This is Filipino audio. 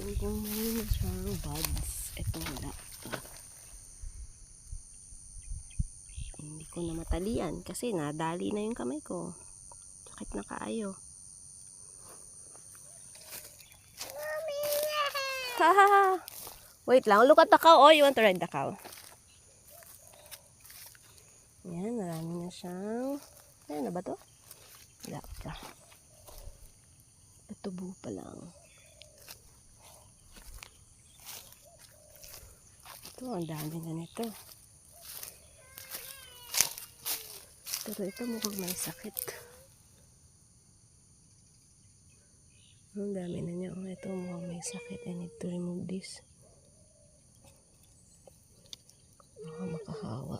Tingnan kung mayroon na siyang buds. Ito wala. Hindi ko na matalian kasi nadali na yung kamay ko. Sakit na kaayo. Hahaha. Wait lang. Look at the cow. Oh, you want to ride the cow? Yan, marami na siyang... Ayan na ba to? Wala pa. Patubo pa lang. Ito, ang dami na nito. Pero ito mukhang may sakit. Ang dami na niya. Ito mukhang may sakit. I need to remove this. Baka makahawa.